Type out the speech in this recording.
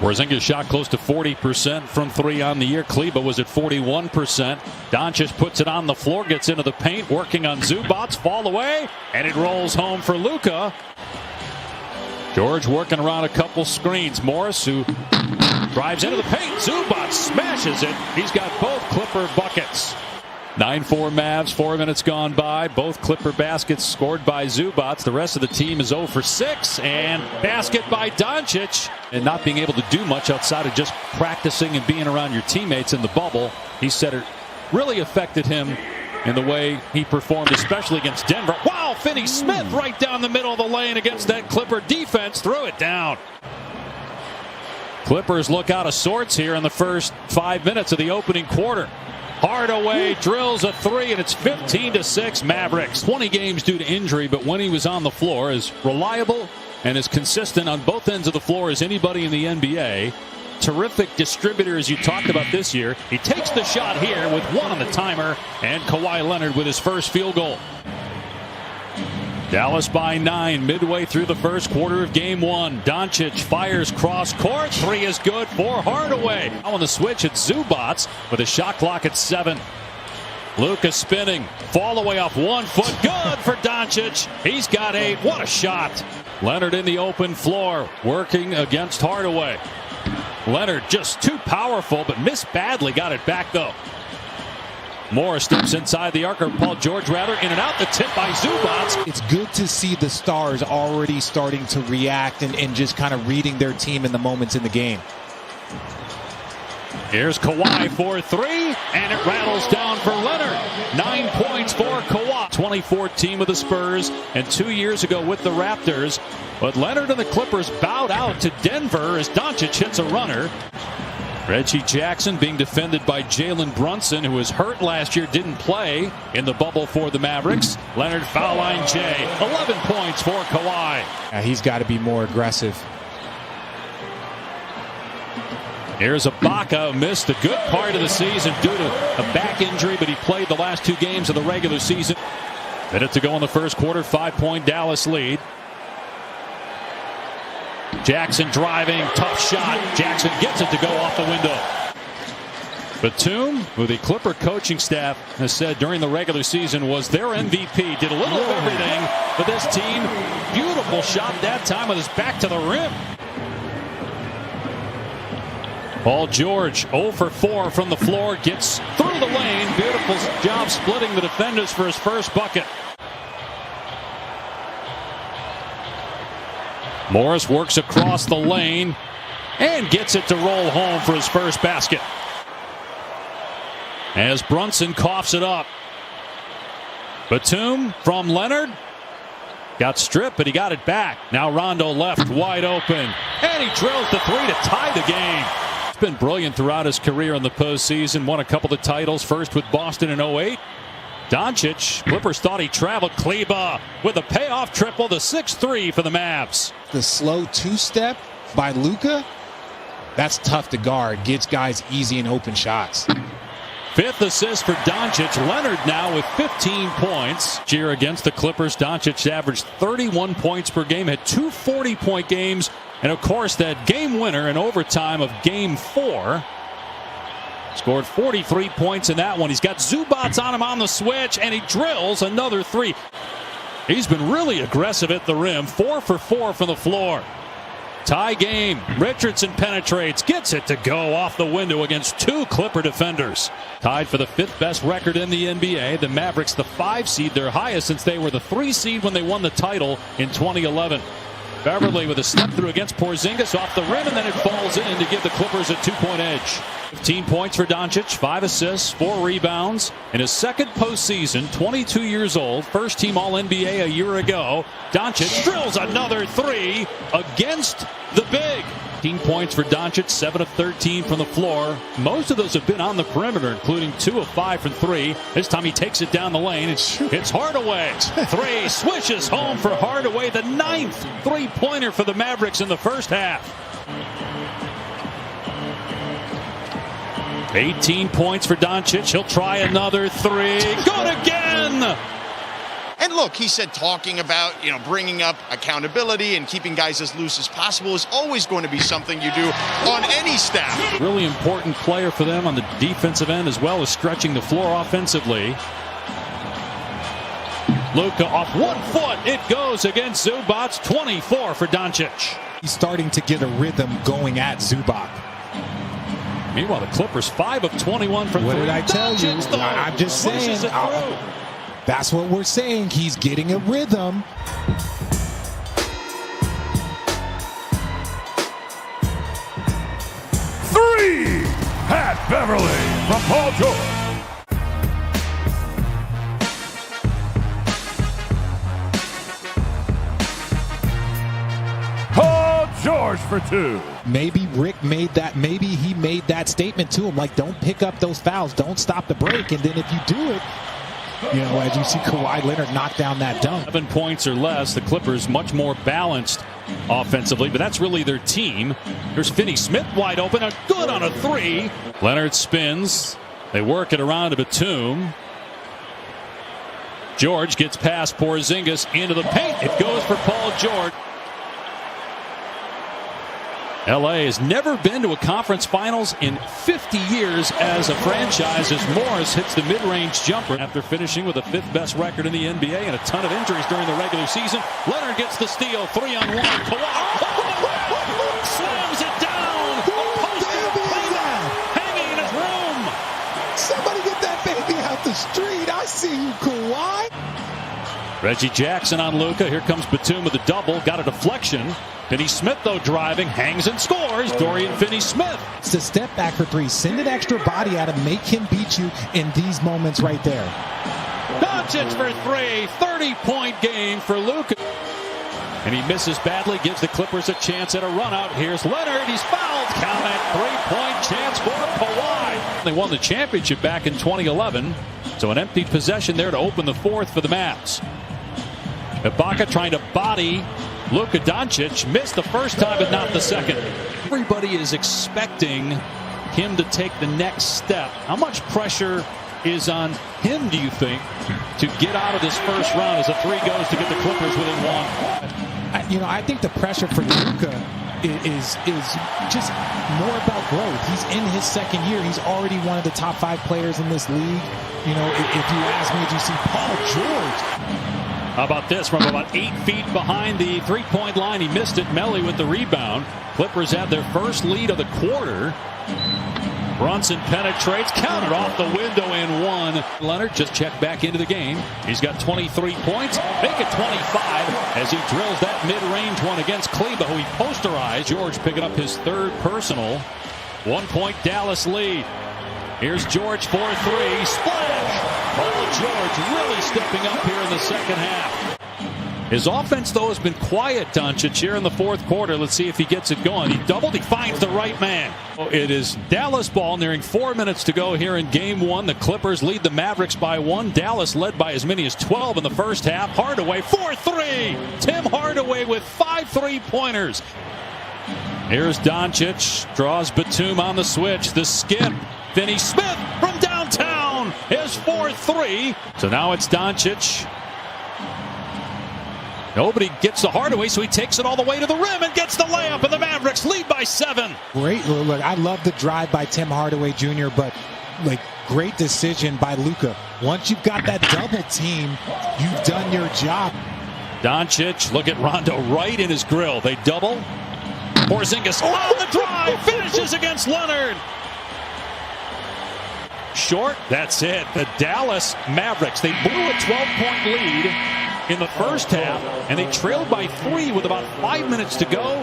Porzingis shot close to 40% from three on the year. Kleba was at 41%. Doncic puts it on the floor, gets into the paint, working on Zubats, fall away, and it rolls home for Luka. George working around a couple screens. Morris, who drives into the paint. Zubats smashes it. He's got both Clipper buckets. 9-4 Mavs, 4 minutes gone by. Both Clipper baskets scored by Zubats. The rest of the team is 0 for 6. And basket by Doncic. And not being able to do much outside of just practicing and being around your teammates in the bubble. He said it really affected him in the way he performed, especially against Denver. Wow, Finney-Smith right down the middle of the lane against that Clipper defense. Threw it down. Clippers look out of sorts here in the first 5 minutes of the opening quarter. Hardaway drills a three, and it's 15-6 Mavericks. 20 games due to injury, but when he was on the floor, as reliable and as consistent on both ends of the floor as anybody in the NBA. Terrific distributor, as you talked about this year. He takes the shot here with 1 on the timer, and Kawhi Leonard with his first field goal. Dallas by 9 midway through the first quarter of game 1. Doncic fires cross court. 3 is good for Hardaway. Now on the switch, it's Zubats with a shot clock at 7. Luka spinning. Fall away off 1 foot. Good for Doncic. He's got 8. What a shot. Leonard in the open floor working against Hardaway. Leonard just too powerful, but missed badly. Got it back though. Morris steps inside the arc, or Paul George rather, in and out. The tip by Zubats. It's good to see the stars already starting to react and just kind of reading their team in the moments in the game. Here's Kawhi for 3, and it rattles down for Leonard. 9 points for Kawhi. 2014 with the Spurs, and 2 years ago with the Raptors. But Leonard and the Clippers bowed out to Denver as Doncic hits a runner. Reggie Jackson being defended by Jalen Brunson, who was hurt last year, didn't play in the bubble for the Mavericks. Leonard foul line J. 11 points for Kawhi. He's got to be more aggressive. Here's Ibaka, missed a good part of the season due to a back injury, but he played the last 2 games of the regular season. Minute to go in the first quarter, 5-point Dallas lead. Jackson driving, tough shot. Jackson gets it to go off the window. Batum, who the Clipper coaching staff has said during the regular season was their MVP, did a little of everything for this team. Beautiful shot that time with his back to the rim. Paul George 0 for 4 from the floor, gets through the lane. Beautiful job splitting the defenders for his first bucket. Morris works across the lane and gets it to roll home for his first basket. As Brunson coughs it up. Batum from Leonard. Got stripped, but he got it back. Now Rondo left wide open. And he drills the 3 to tie the game. He's been brilliant throughout his career in the postseason. Won a couple of titles, first with Boston in 08. Doncic, Clippers thought he traveled. Kleba with a payoff triple, the 6-3 for the Mavs. The slow 2-step by Luka, that's tough to guard. Gets guys easy and open shots. 5th assist for Doncic. Leonard now with 15 points. Here against the Clippers, Doncic averaged 31 points per game, had 2 40-point games, and of course that game winner in overtime of game 4. Scored 43 points in that one. He's got Zubats on him on the switch, and he drills another 3. He's been really aggressive at the rim. 4 for 4 from the floor. Tie game. Richardson penetrates, gets it to go off the window against 2 Clipper defenders. Tied for the 5th best record in the NBA. The Mavericks, the 5 seed, their highest since they were the 3 seed when they won the title in 2011. Beverly with a step through against Porzingis off the rim, and then it falls in to give the Clippers a 2-point edge. 15 points for Doncic, 5 assists, 4 rebounds. In his second postseason, 22 years old, first team All-NBA a year ago. Doncic drills another 3 against the big. 15 points for Doncic, 7 of 13 from the floor. Most of those have been on the perimeter, including 2 of 5 from 3. This time he takes it down the lane. It's Hardaway. 3 swishes home for Hardaway, the 9th 3-pointer for the Mavericks in the first half. 18 points for Doncic. He'll try another 3. Good again! And look, he said talking about, bringing up accountability and keeping guys as loose as possible is always going to be something you do on any staff. Really important player for them on the defensive end as well as stretching the floor offensively. Luka off 1 foot. It goes against Zubac's. 24 for Doncic. He's starting to get a rhythm going at Zubac. Meanwhile, the Clippers 5 of 21 from 3. What did I tell you? Doncic, though, I'm just saying. That's what we're saying. He's getting a rhythm. Three! Pat Beverly from Paul George. Paul George for 2. Maybe Rick made that. Maybe he made that statement to him, like, don't pick up those fouls, don't stop the break, and then if you do it, as you see Kawhi Leonard knock down that dunk. 7 points or less. The Clippers much more balanced offensively, but that's really their team. Here's Finney Smith wide open, a good on a 3. Leonard spins. They work it around to Batum. George gets past Porzingis into the paint. It goes for Paul George. LA has never been to a conference finals in 50 years as a franchise as Morris hits the mid-range jumper after finishing with the 5th best record in the NBA and a ton of injuries during the regular season. Leonard gets the steal, 3-on-1. Kawhi slams it down. Hanging in his room. Somebody get that baby out the street. I see you, Kawhi. Reggie Jackson on Luka. Here comes Batum with a double. Got a deflection. Finney Smith, though, driving, hangs and scores. Dorian Finney-Smith. It's a step back for 3. Send an extra body at him. Make him beat you in these moments right there. Doncic for 3. 30-point game for Luka. And he misses badly. Gives the Clippers a chance at a run out. Here's Leonard. He's fouled. Count it. 3-point chance for Kawhi. They won the championship back in 2011. So an empty possession there to open the 4th for the Mavs. Ibaka trying to body Luka Doncic. Missed the first time, but not the second. Everybody is expecting him to take the next step. How much pressure is on him, do you think, to get out of this first round as a 3 goes to get the Clippers within 1? I think the pressure for Luka is just more about growth. He's in his 2nd year. He's already one of the top 5 players in this league. If you ask me, did you see Paul George? How about this from about 8 feet behind the 3-point line? He missed it. Melly with the rebound. Clippers have their first lead of the quarter. Brunson penetrates, counted off the window and 1. Leonard just checked back into the game. He's got 23 points, make it 25 as he drills that mid-range one against Kleba, who he posterized. George picking up his 3rd personal. 1-point Dallas lead. Here's George for 3. Splash! Paul George really stepping up here in the second half. His offense, though, has been quiet, Doncic, here in the 4th quarter. Let's see if he gets it going. He doubled. He finds the right man. It is Dallas ball, nearing 4 minutes to go here in Game 1. The Clippers lead the Mavericks by 1. Dallas led by as many as 12 in the first half. Hardaway for 3. Tim Hardaway with 5 3-pointers. Here's Doncic. Draws Batum on the switch. The skip. Finney Smith from downtown is 4-3. So now it's Doncic. Nobody gets the Hardaway, so he takes it all the way to the rim and gets the layup, and the Mavericks lead by 7. Great. Look, I love the drive by Tim Hardaway Jr., but great decision by Luka. Once you've got that double team, you've done your job. Doncic, look at Rondo right in his grill. They double. Porzingis on the drive, finishes against Leonard. Short, that's it. The Dallas Mavericks, they blew a 12-point lead in the first half, and they trailed by 3 with about 5 minutes to go.